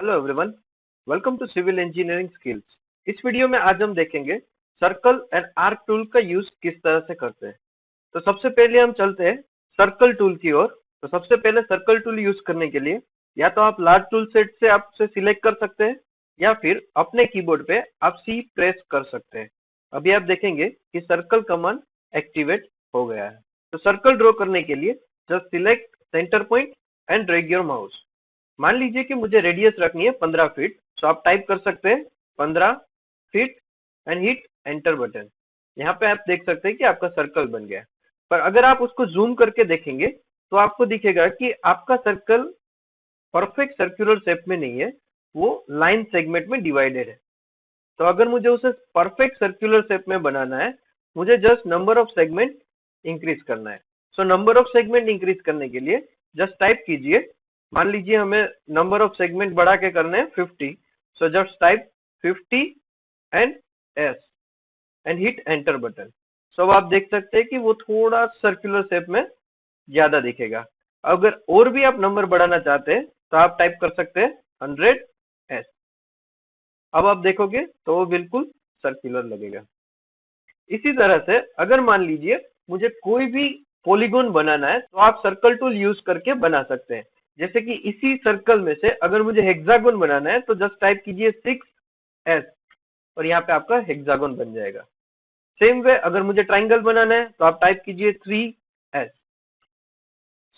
Hello everyone, welcome to civil engineering skills. इस video में आज हम देखेंगे सर्कल एंड आर्क टूल का यूज किस तरह से करते हैं। तो सबसे पहले हम चलते हैं सर्कल टूल की ओर। तो सबसे पहले सर्कल टूल यूज करने के लिए या तो आप लार्ज टूल सेट से आप उसे सिलेक्ट कर सकते हैं या फिर अपने कीबोर्ड पे आप सी प्रेस कर सकते हैं। अभी आप देखेंगे कि सर्कल कमांड एक्टिवेट हो गया है। तो सर्कल ड्रॉ करने के लिए just select centre point and drag your mouse. मान लीजिए कि मुझे रेडियस रखनी है 15 फीट, तो आप टाइप कर सकते हैं 15 feet and hit enter button. यहाँ पे आप देख सकते हैं कि आपका सर्कल बन गया। पर अगर आप उसको जूम करके देखेंगे तो आपको दिखेगा कि आपका सर्कल परफेक्ट सर्कुलर शेप में नहीं है, वो लाइन सेगमेंट में डिवाइडेड है। तो अगर मुझे उसे परफेक्ट सर्कुलर शेप में बनाना है, मुझे just number of segment increase करना है। So number of segment increase करने के लिए जस्ट टाइप कीजिए, मान लीजिए हमें नंबर ऑफ सेगमेंट बढ़ा के करने हैं 50। So just type 50 and S and hit enter button. So अब आप देख सकते हैं कि वो थोड़ा सर्कुलर शेप में ज्यादा दिखेगा। अगर और भी आप नंबर बढ़ाना चाहते हैं तो आप टाइप कर सकते हैं 100 एस। अब आप देखोगे तो वो बिल्कुल सर्कुलर लगेगा। इसी तरह से अगर मान लीजिए मुझे कोई भी पॉलीगॉन बनाना है तो आप सर्कल टूल यूज करके बना सकते हैं। जैसे कि इसी सर्कल में से अगर मुझे हेक्सागोन बनाना है तो जस्ट टाइप कीजिए 6s और यहाँ पे आपका हेक्सागोन बन जाएगा। सेम वे अगर मुझे ट्राइंगल बनाना है तो आप टाइप कीजिए 3s।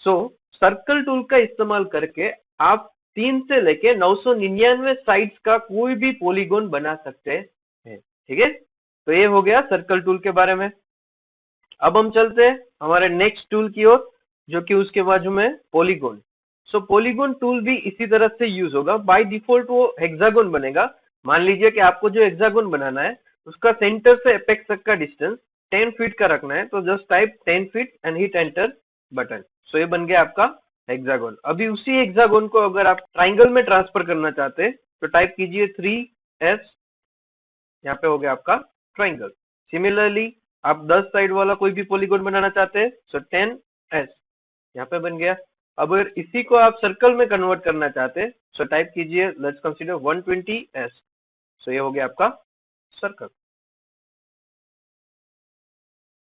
सो सर्कल टूल का इस्तेमाल करके आप 3 से लेके 999 साइड्स का कोई भी पॉलीगॉन बना सकते हैं। ठीक है, तो ये हो गया सर्कल टूल के बारे में। अब हम चलते हैं हमारे नेक्स्ट टूल की ओर, जो कि उसके बाजू में पॉलीगॉन। सो पॉलीगॉन टूल भी इसी तरह से यूज होगा। बाय डिफॉल्ट वो हेक्सागोन बनेगा। मान लीजिए कि आपको जो हेक्सागोन बनाना है उसका सेंटर से एपेक्स तक का डिस्टेंस 10 फीट का रखना है, तो just type 10 feet and hit enter button. So ये बन गया आपका हेक्सागोन। अभी उसी हेक्सागोन को अगर आप ट्राइंगल में ट्रांसफर करना चाहते हैं तो टाइप कीजिए 3s। यहाँ पे हो गया आपका ट्राइंगल। सिमिलरली आप 10 साइड वाला कोई भी पॉलीगॉन बनाना चाहते हैं तो 10s यहाँ पे बन गया। अब अगर इसी को आप सर्कल में कन्वर्ट करना चाहते हैं तो टाइप कीजिए लेट्स कंसीडर 120s। सो ये हो गया आपका सर्कल।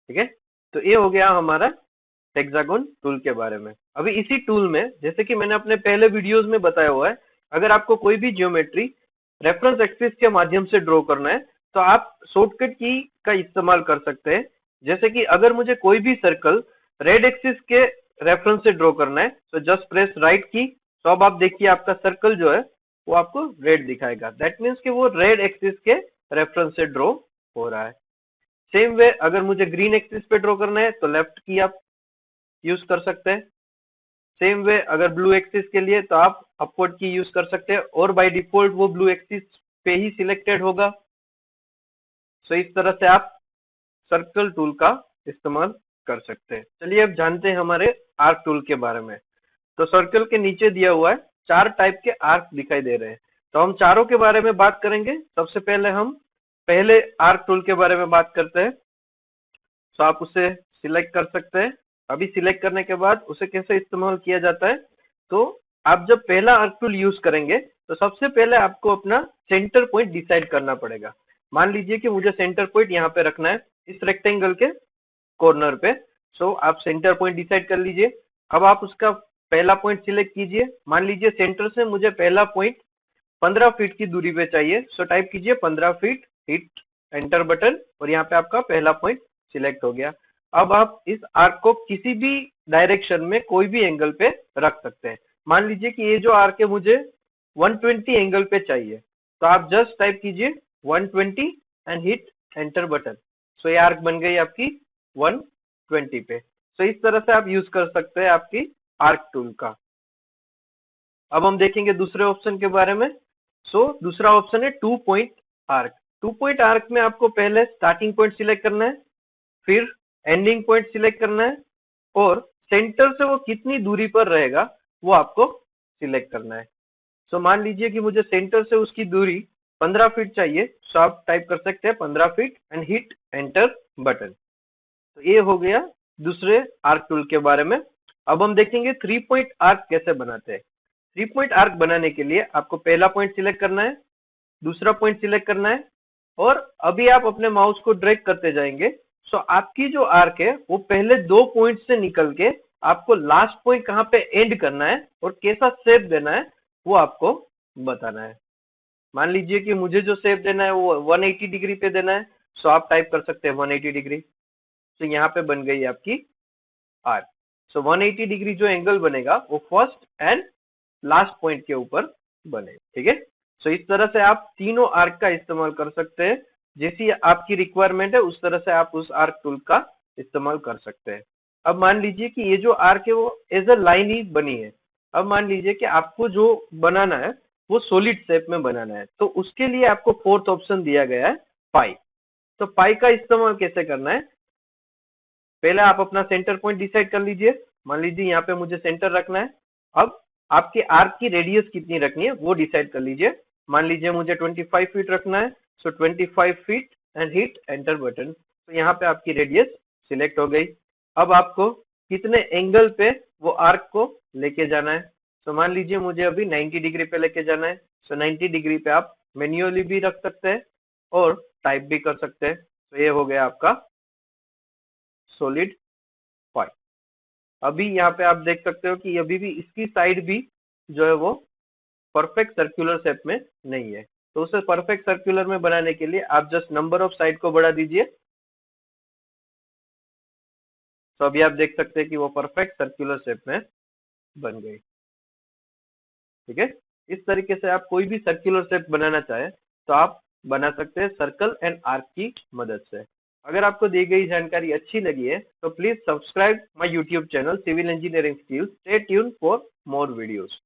ठीक है, तो ये हो गया हमारा हेक्सागोन टूल के बारे में। अभी इसी टूल में, जैसे कि मैंने अपने पहले वीडियोस में बताया हुआ है, अगर आपको कोई भी ज्योमेट्री रेफरेंस एक्सिस के माध्यम से ड्रॉ करना है तो आप शॉर्टकट की का इस्तेमाल कर सकते हैं। जैसे कि अगर मुझे कोई भी सर्कल रेड एक्सिस के रेफरेंस से ड्रॉ करना है तो जस्ट प्रेस राइट की। तो अब आप देखिए आपका सर्कल जो है वो आपको रेड दिखाएगा। दैट मीन्स कि वो रेड एक्सिस के रेफरेंस से ड्रॉ हो रहा है। सेम वे अगर मुझे ग्रीन एक्सिस पे ड्रॉ करना है तो लेफ्ट की आप यूज कर सकते हैं। सेम वे अगर ब्लू एक्सिस के लिए तो आप अपवर्ड की यूज कर सकते हैं और बाय डिफॉल्ट वो ब्लू एक्सिस पे ही सिलेक्टेड होगा। सो इस तरह से आप सर्कल टूल का इस्तेमाल कर सकते हैं। चलिए अब जानते हैं हमारे आर्क टूल के बारे में। तो सर्कल के नीचे दिया हुआ है 4 टाइप के आर्क दिखाई दे रहे हैं, तो हम चारों के बारे में बात करेंगे। सबसे पहले हम पहले आर्क टूल के बारे में बात करते हैं। तो आप उसे सिलेक्ट कर सकते हैं। अभी सिलेक्ट करने के बाद उसे कैसे इस्तेमाल किया जाता है, तो आप जब पहला आर्क टूल यूज करेंगे तो सबसे पहले आपको अपना सेंटर पॉइंट डिसाइड करना पड़ेगा। मान लीजिए कि मुझे सेंटर पॉइंट यहाँ पे रखना है इस रेक्टेंगल के कॉर्नर पे। सो आप सेंटर पॉइंट डिसाइड कर लीजिए। अब आप उसका पहला पॉइंट सिलेक्ट कीजिए। मान लीजिए सेंटर से मुझे पहला पॉइंट 15 फीट की दूरी पे चाहिए। सो टाइप कीजिए 15 फीट, हिट एंटर बटन और यहाँ पे आपका पहला पॉइंट सिलेक्ट हो गया। अब आप इस आर्क को किसी भी डायरेक्शन में कोई भी एंगल पे रख सकते हैं। मान लीजिए कि ये जो आर्क है मुझे 120 एंगल पे चाहिए, तो आप जस्ट टाइप कीजिए 120 and hit enter button. So ये आर्क बन गई आपकी 120 पे। सो इस तरह से आप यूज कर सकते हैं आपकी आर्क टूल का। अब हम देखेंगे दूसरे ऑप्शन के बारे में। सो दूसरा ऑप्शन है 2 पॉइंट आर्क। 2 पॉइंट आर्क में आपको पहले स्टार्टिंग पॉइंट सिलेक्ट करना है, फिर एंडिंग पॉइंट सिलेक्ट करना है और सेंटर से वो कितनी दूरी पर रहेगा वो आपको सिलेक्ट करना है। सो मान लीजिए कि मुझे सेंटर से उसकी दूरी 15 फीट चाहिए, सो आप टाइप कर सकते हैं 15 feet and hit enter button. तो ये हो गया दूसरे आर्क टूल के बारे में। अब हम देखेंगे 3 पॉइंट आर्क कैसे बनाते हैं। 3 पॉइंट आर्क बनाने के लिए आपको पहला पॉइंट सिलेक्ट करना है, दूसरा पॉइंट सिलेक्ट करना है और अभी आप अपने माउस को ड्रैग करते जाएंगे। सो आपकी जो आर्क है वो पहले 2 पॉइंट से निकल के आपको लास्ट पॉइंट कहाँ पे एंड करना है और कैसा शेप देना है वो आपको बताना है। मान लीजिए कि मुझे जो शेप देना है वो 180 डिग्री पे देना है, सो आप टाइप कर सकते हैं 180 डिग्री। तो यहाँ पे बन गई आपकी आर्क। सो 180 डिग्री जो एंगल बनेगा वो फर्स्ट एंड लास्ट पॉइंट के ऊपर बनेगा, ठीक है। सो इस तरह से आप तीनों आर्क का इस्तेमाल कर सकते हैं, जैसी आपकी रिक्वायरमेंट है उस तरह से आप उस आर्क टूल का इस्तेमाल कर सकते हैं। अब मान लीजिए कि ये जो आर्क है वो एज अ लाइन ही बनी है। अब मान लीजिए कि आपको जो बनाना है वो सॉलिड शेप में बनाना है, तो उसके लिए आपको फोर्थ ऑप्शन दिया गया है पाई। तो पाई का इस्तेमाल कैसे करना है, पहले आप अपना सेंटर पॉइंट डिसाइड कर लीजिए। मान लीजिए यहाँ पे मुझे सेंटर रखना है। अब आपके आर्क की रेडियस कितनी रखनी है वो डिसाइड कर लीजिए। मान लीजिए मुझे 25 फीट रखना है, सो 25 feet and hit enter button. तो यहाँ पे आपकी रेडियस सिलेक्ट हो गई। अब आपको कितने एंगल पे वो आर्क को लेके जाना है, तो मान लीजिए मुझे अभी 90 डिग्री पे लेके जाना है। सो 90 डिग्री पे आप मैन्युअली भी रख सकते हैं और टाइप भी कर सकते हैं। तो ये हो गया आपका सॉलिड पाई। अभी यहाँ पे आप देख सकते हो कि अभी भी इसकी साइड भी जो है वो परफेक्ट सर्कुलर शेप में नहीं है। तो उसे परफेक्ट सर्कुलर में बनाने के लिए आप जस्ट नंबर ऑफ साइड को बढ़ा दीजिए। तो अभी आप देख सकते हैं कि वो परफेक्ट सर्कुलर शेप में बन गई, ठीक है। इस तरीके से आप कोई भी सर्कुलर शेप बनाना चाहे तो आप बना सकते हैं सर्कल एंड आर्क की मदद से। अगर आपको दी गई जानकारी अच्छी लगी है तो please subscribe my YouTube channel civil engineering skills. Stay tune for more videos.